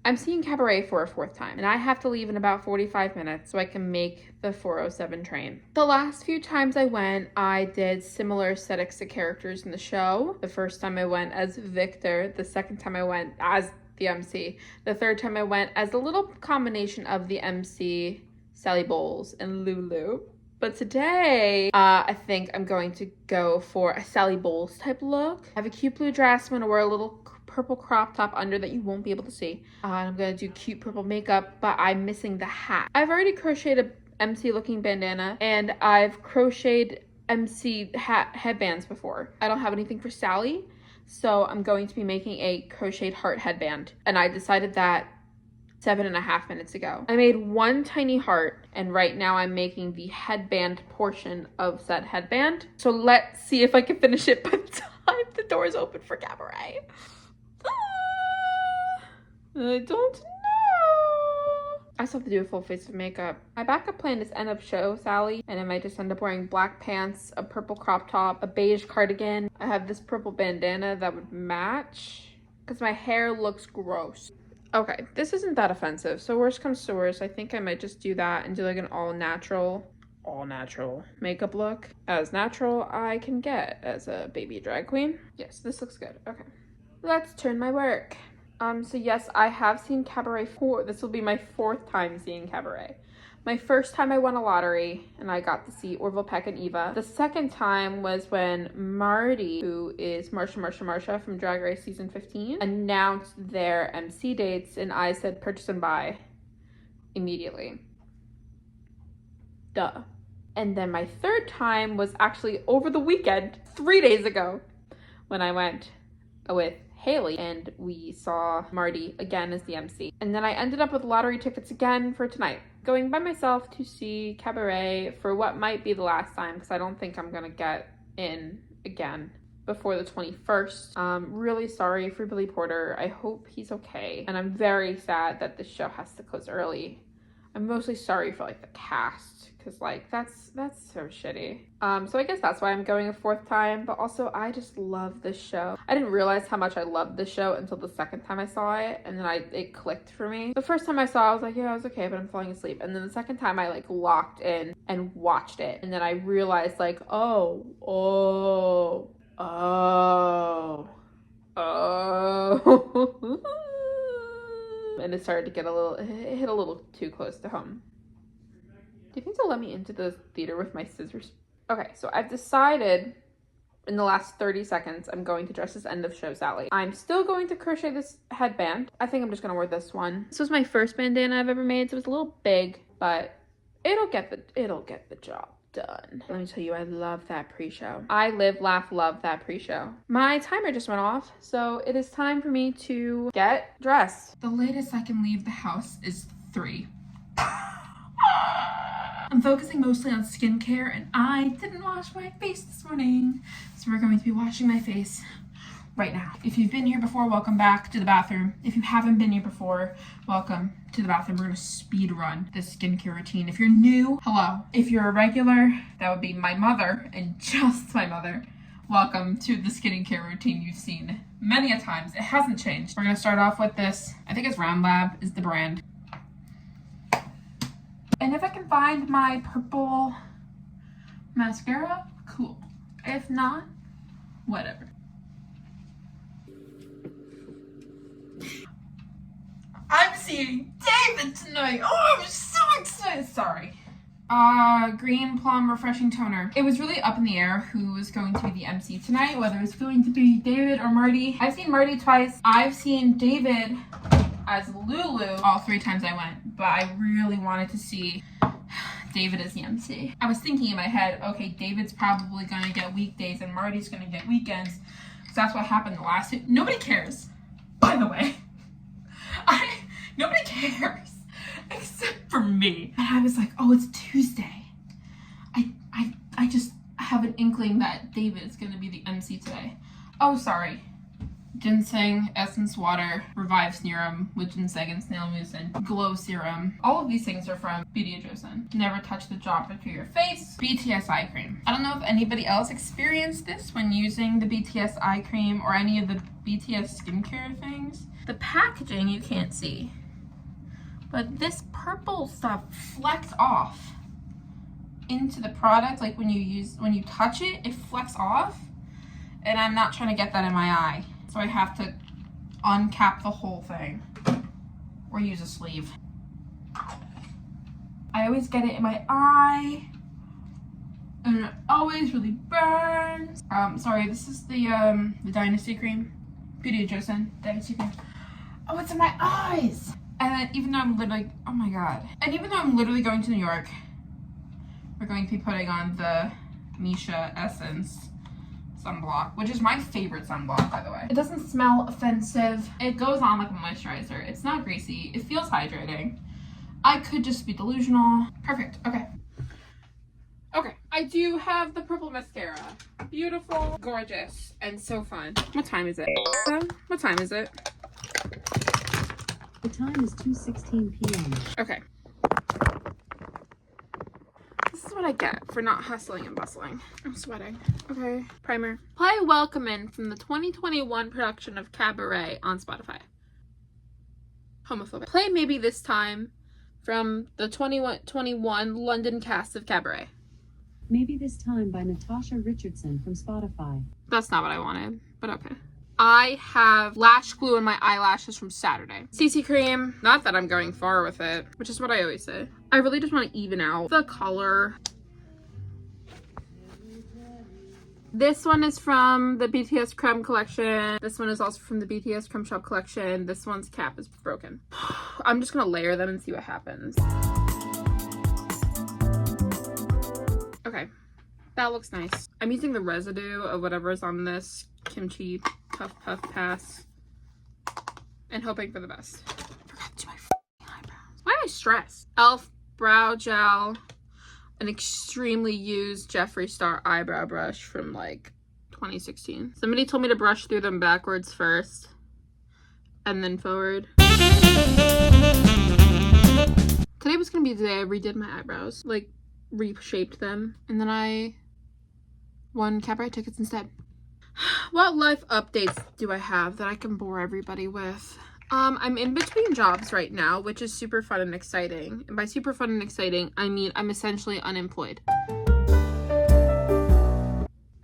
I'm seeing Cabaret for a 4th time, and I have to leave in about 45 minutes so I can make the 4:07 train. The last few times I went, I did similar aesthetics to characters in the show. The first time I went as Victor, the second time I went as the MC, the third time I went as a little combination of the MC, Sally Bowles, and Lulu. But today, I think I'm going to go for a Sally Bowles type look. I have a cute blue dress. I'm gonna wear a little purple crop top under that you won't be able to see. And I'm gonna do cute purple makeup, but I'm missing the hat. I've already crocheted a MC looking bandana, and I've crocheted MC headbands before. I don't have anything for Sally, so I'm going to be making a crocheted heart headband. And I decided that 7.5 minutes ago. I made one tiny heart, and right now I'm making the headband portion of said headband. So let's see if I can finish it by the time the doors open for Cabaret. I don't know. I still have to do a full face of makeup. My backup plan is end up show Sally, and I might just end up wearing black pants, a purple crop top, a beige cardigan. I have this purple bandana that would match because my hair looks gross. Okay, this isn't that offensive, so worst comes to worst, I think I might just do that and do like an all natural makeup look. As natural I can get as a baby drag queen. Yes, this looks good. Okay, let's turn my work. So yes, I have seen Cabaret this will be my 4th time seeing Cabaret. My first time I won a lottery and I got to see Orville Peck and Eva. The second time was when Marty, who is Marsha from Drag Race season 15, announced their MC dates, and I said purchase and buy immediately. Duh. And then my 3rd time was actually over the weekend, 3 days ago, when I went with Haley and we saw Marty again as the MC. And then I ended up with lottery tickets again for tonight, going by myself to see Cabaret for what might be the last time, because I don't think I'm gonna get in again before the 21st. Really sorry for Billy Porter. I hope he's okay. And I'm very sad that this show has to close early. I'm mostly sorry for like the cast, because like that's so shitty. So I guess that's why I'm going a 4th time, but also I just love this show. I didn't realize how much I loved this show until the second time I saw it, and then it clicked for me. The first time I saw it, I was like, yeah, I was okay, but I'm falling asleep. And then the second time I like locked in and watched it, and then I realized like, oh. And it started to get it hit a little too close to home. Do you think they'll let me into the theater with my scissors? Okay, so I've decided in the last 30 seconds I'm going to dress as end of show Sally. I'm still going to crochet this headband. I think I'm just gonna wear this one. This was my first bandana I've ever made, so it's a little big, but it'll get the job done. Let me tell you, I love that pre-show. I live, laugh, love that pre-show. My timer just went off, so it is time for me to get dressed. The latest I can leave the house is 3. I'm focusing mostly on skincare, and I didn't wash my face this morning, so we're going to be washing my face right now. If you've been here before, welcome back to the bathroom. If you haven't been here before, welcome to the bathroom. We're gonna speed run this skincare routine. If you're new, hello. If you're a regular, that would be my mother and just my mother. Welcome to the skincare routine you've seen many a times. It hasn't changed. We're gonna start off with this. I think it's Round Lab is the brand. And if I can find my purple mascara, cool. If not, whatever. I'm seeing David tonight. Oh, I'm so excited. Sorry. Green Plum Refreshing Toner. It was really up in the air who was going to be the MC tonight, whether it's going to be David or Marty. I've seen Marty twice. I've seen David as Lulu all 3 times I went, but I really wanted to see David as the MC. I was thinking in my head, okay, David's probably gonna get weekdays and Marty's gonna get weekends. So that's what happened the last 2. Nobody cares, by the way. Nobody cares except for me. And I was like, oh, it's Tuesday. I just have an inkling that David is gonna be the MC today. Oh, sorry. ginseng essence water, revive serum with ginseng and snail mucin, glow serum. All of these things are from Beauty Adjacent. Never touch the dropper to your face. BTS eye cream. I don't know if anybody else experienced this when using the BTS eye cream or any of the BTS skincare things. The packaging you can't see, but this purple stuff flecks off into the product. Like when you touch it, it flecks off, and I'm not trying to get that in my eye. So I have to uncap the whole thing or use a sleeve. I always get it in my eye and it always really burns. Sorry, this is the Dynasty cream. Beauty Adjacent Dynasty cream. Oh, it's in my eyes. And even though I'm literally, oh my God. And even though I'm literally going to New York, we're going to be putting on the Misha Essence sunblock, which is my favorite sunblock, by the way. It doesn't smell offensive. It goes on like a moisturizer. It's not greasy. It feels hydrating. I could just be delusional. Perfect. Okay. Okay. I do have the purple mascara. Beautiful, gorgeous, and so fun. What time is it? What time is it? The time is 2:16 p.m. Okay. This is what I get for not hustling and bustling. I'm sweating. Okay. Primer. Play Welcome In from the 2021 production of Cabaret on Spotify. Homophobic. Play Maybe This Time from the 2021 London cast of Cabaret. Maybe This Time by Natasha Richardson from Spotify. That's not what I wanted, but okay. I have lash glue in my eyelashes from Saturday. CC cream. Not that I'm going far with it, which is what I always say. I really just want to even out the color. This one is from the BTS Creme collection. This one is also from the BTS Creme Shop collection. This one's cap is broken. I'm just going to layer them and see what happens. Okay. That looks nice. I'm using the residue of whatever is on this kimchi puff pass and hoping for the best. I forgot to do my eyebrows. Why am I stressed? e.l.f. brow gel, an extremely used Jeffree Star eyebrow brush from like 2016. Somebody told me to brush through them backwards first and then forward. Today was gonna be the day I redid my eyebrows, like reshaped them, and then I won Cabaret tickets instead. What life updates do I have that I can bore everybody with? I'm in between jobs right now, which is super fun and exciting. And by super fun and exciting, I mean I'm essentially unemployed.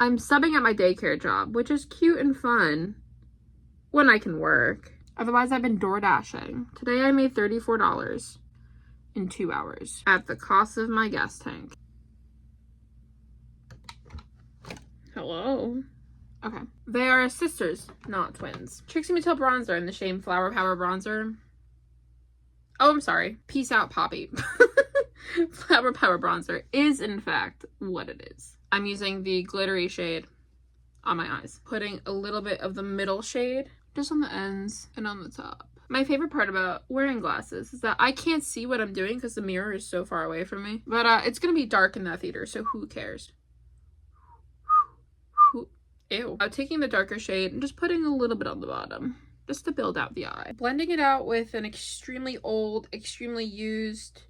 I'm subbing at my daycare job, which is cute and fun when I can work. Otherwise, I've been door dashing. Today I made $34 in 2 hours at the cost of my gas tank. Hello? Okay. They are sisters, not twins. Trixie Mattel bronzer in the shade Flower Power bronzer. Oh, I'm sorry. Peace out, Poppy. Flower Power bronzer is, in fact, what it is. I'm using the glittery shade on my eyes. Putting a little bit of the middle shade just on the ends and on the top. My favorite part about wearing glasses is that I can't see what I'm doing because the mirror is so far away from me. But it's going to be dark in that theater, so who cares? Ew. Taking the darker shade and just putting a little bit on the bottom just to build out the eye. Blending it out with an extremely old, extremely used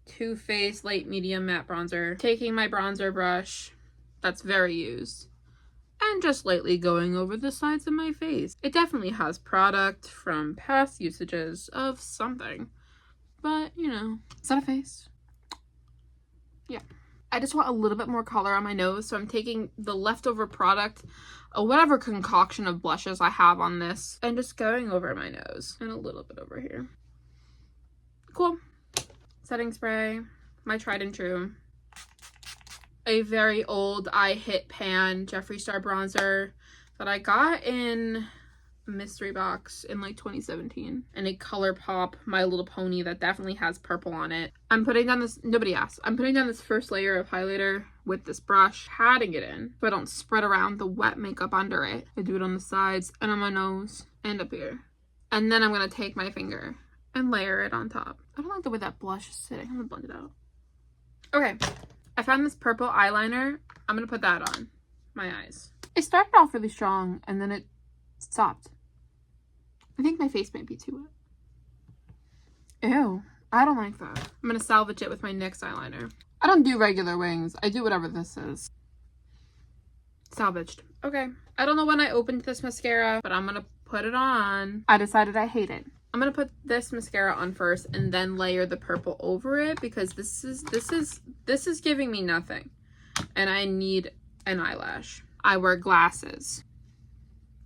Too Faced light medium matte bronzer. Taking my bronzer brush that's very used and just lightly going over the sides of my face. It definitely has product from past usages of something, but you know, is that a face? Yeah. I just want a little bit more color on my nose, so I'm taking the leftover product, or whatever concoction of blushes I have on this, and just going over my nose and a little bit over here. Cool. Setting spray, my tried and true. A very old I Hit Pan Jeffree Star bronzer that I got in mystery box in like 2017, and a ColourPop My Little Pony that definitely has purple on it. I'm putting down this, nobody asked, I'm putting down this first layer of highlighter with this brush, patting it in so I don't spread around the wet makeup under it. I do it on the sides and on my nose and up here, and then I'm gonna take my finger and layer it on top. I don't like the way that blush is sitting. I'm gonna blend it out. Okay, I found this purple eyeliner. I'm gonna put that on my eyes. It started off really strong and then it Stopped. I think my face might be too wet. Ew. I don't like that. I'm gonna salvage it with my NYX eyeliner. I don't do regular wings. I do whatever this is. Salvaged. Okay. I don't know when I opened this mascara, but I'm gonna put it on. I decided I hate it. I'm gonna put this mascara on first and then layer the purple over it because this is giving me nothing. And I need an eyelash. I wear glasses.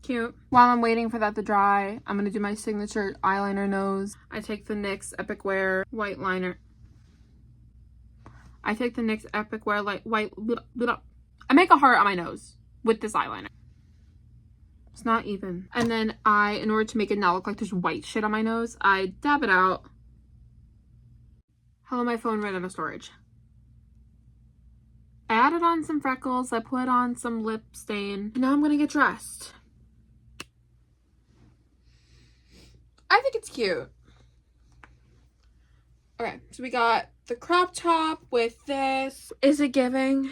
Cute. While I'm waiting for that to dry, I'm gonna do my signature eyeliner nose. I take the NYX Epic Wear white liner. I take the NYX Epic Wear white. I make a heart on my nose with this eyeliner. It's not even. And then in order to make it not look like there's white shit on my nose, I dab it out. Hello, my phone ran out of storage. I added on some freckles. I put on some lip stain. Now I'm gonna get dressed. I think it's cute. Okay, so we got the crop top with this. Is it giving?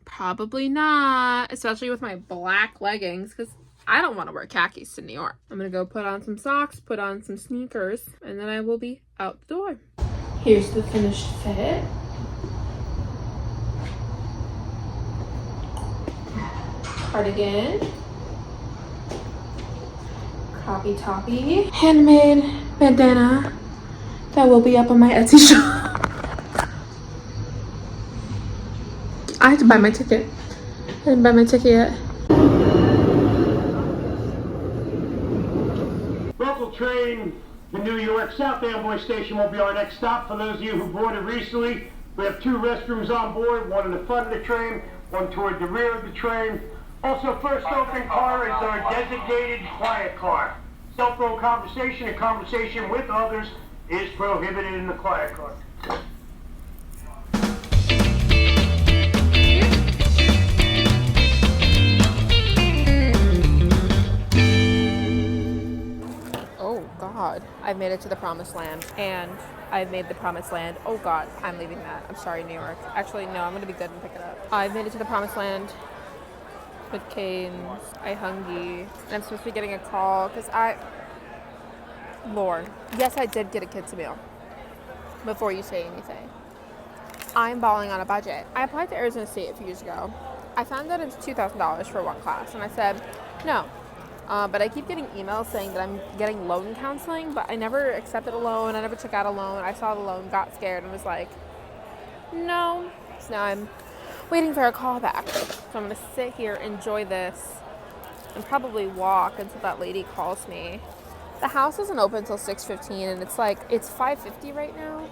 Probably not, especially with my black leggings, because I don't want to wear khakis to New York. I'm gonna go put on some socks, put on some sneakers, and then I will be out the door. Here's the finished fit. Cardigan. Croppy toppy. Handmade bandana that will be up on my Etsy shop. I have to buy my ticket. I didn't buy my ticket yet. Local train, the New York South Amboy Station will be our next stop. For those of you who boarded recently, we have 2 restrooms on board, one in the front of the train, one toward the rear of the train. Also, first open car is our designated quiet car. Cell phone conversation and conversation with others is prohibited in the quiet car. Oh God, I've made it to the promised land, and I've made the promised land. Oh God, I'm leaving that. I'm sorry, New York. Actually, no, I'm gonna be good and pick it up. I've made it to the promised land with Canes. I hungry, and I'm supposed to be getting a call because Lord, yes, I did get a kids meal. Before you say anything, I'm balling on a budget. I applied to Arizona State a few years ago. I found that it's $2,000 for one class, and I said no. But I keep getting emails saying that I'm getting loan counseling, but I never accepted a loan. I never took out a loan. I saw the loan, got scared, and was like, no. So now I'm waiting for a call back. So I'm going to sit here, enjoy this, and probably walk until that lady calls me. The house doesn't open until 6:15, and it's 5:50 right now.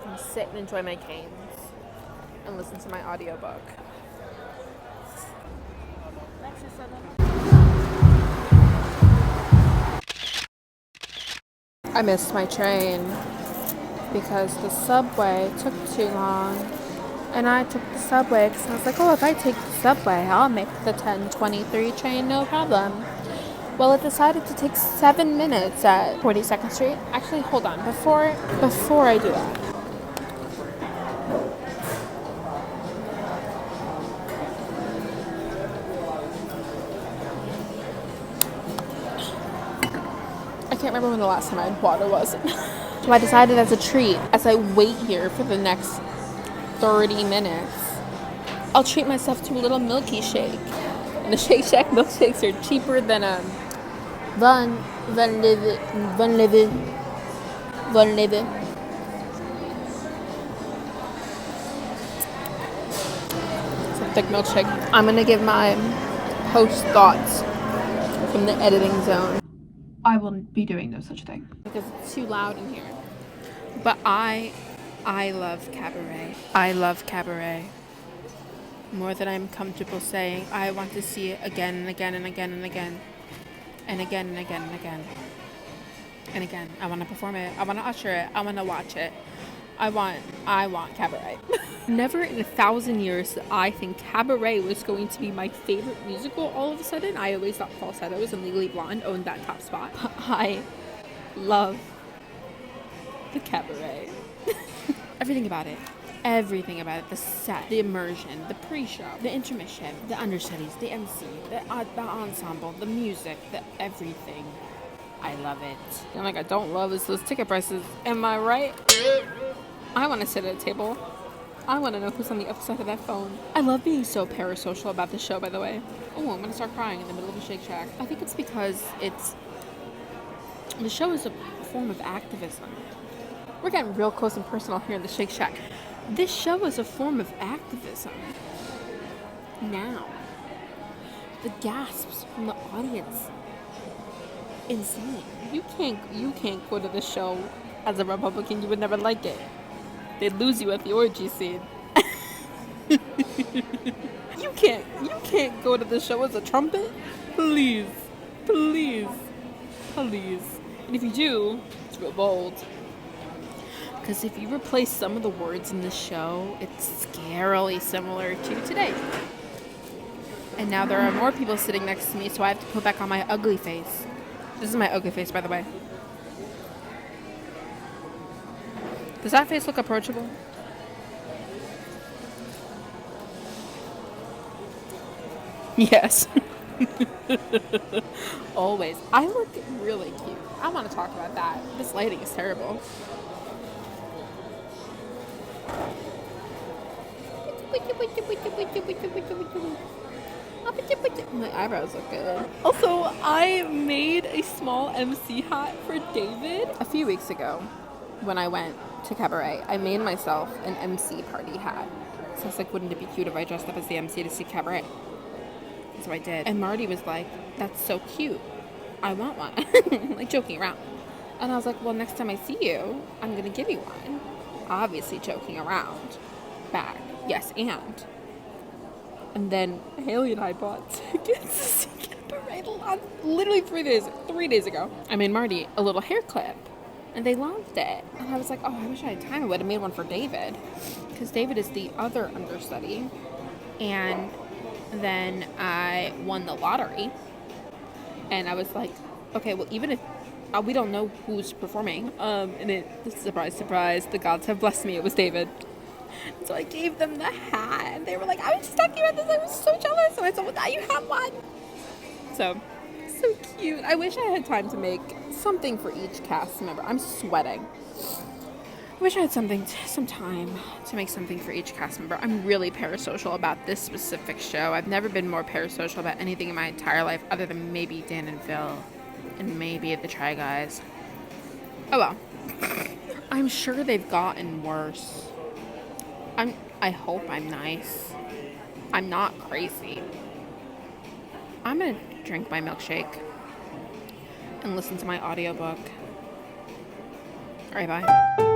I'm going to sit and enjoy my Canes and listen to my audiobook. I missed my train because the subway took too long, and I took the subway because I was like, oh, if I take the subway, I'll make the 10:23 train, no problem. Well, it decided to take 7 minutes at 42nd Street. Actually, hold on, before I do that. I can't remember when the last time I had water was. So I decided as a treat, as I wait here for the next 30 minutes, I'll treat myself to a little milky shake. And the Shake Shack milkshakes are cheaper than Van Live. It's a thick milkshake. I'm gonna give my post thoughts from the editing zone. I will be doing no such thing because it's too loud in here. But I love Cabaret. I love Cabaret more than I'm comfortable saying. I want to see it again and again and again and again and again and again and again and again. I want to perform it. I want to usher it. I want to watch it. I want Cabaret. Never in 1,000 years did I think Cabaret was going to be my favorite musical all of a sudden. I always thought Falsettos and Legally Blonde owned that top spot. But I love the Cabaret. Everything about it. everything about it. The set, the immersion, the pre-show, the intermission, the understudies, the MC, the ensemble, the music, the everything. I love it. And like I don't love is those ticket prices. Am I right? I want to sit at a table. I want to know who's on the other side of that phone. I love being so parasocial about the show, by the way. Oh, I'm going to start crying in the middle of a Shake Shack. I think it's because the show is a form of activism. We're getting real close and personal here in the Shake Shack. This show is a form of activism. Now, the gasps from the audience, insane. You can't go to the show as a Republican. You would never like it. They'd lose you at the orgy scene. You can't go to the show as a trumpet. Please. And if you do, it's real bold. Because if you replace some of the words in the show, it's scarily similar to today. And now there are more people sitting next to me, so I have to put back on my ugly face. This is my ugly face, by the way. Does that face look approachable? Yes. Always. I look really cute. I want to talk about that. This lighting is terrible. My eyebrows look good. Also, I made a small MC hat for David a few weeks ago when I went to Cabaret. I made myself an MC party hat. So I was like, wouldn't it be cute if I dressed up as the MC to see Cabaret? So I did. And Marty was like, that's so cute. I want one. Like joking around. And I was like, well, next time I see you, I'm going to give you one. Obviously joking around. Back. Yes, and. And then Haley and I bought tickets to see Cabaret literally 3 days ago. I made Marty a little hair clip. And they loved it. And I was like, oh, I wish I had time. I would have made one for David. Because David is the other understudy. And then I won the lottery. And I was like, okay, well, even if we don't know who's performing. And surprise, surprise, the gods have blessed me. It was David. So I gave them the hat. And they were like, I was stuck here at this. I was so jealous. And I said, well, now you have one. So cute. I wish I had time to make something for each cast member. I'm sweating. I wish I had some time to make something for each cast member. I'm really parasocial about this specific show. I've never been more parasocial about anything in my entire life other than maybe Dan and Phil and maybe the Try Guys. Oh well. I'm sure they've gotten worse. I hope I'm nice. I'm not crazy. I'm gonna drink my milkshake and listen to my audiobook. Alright, bye.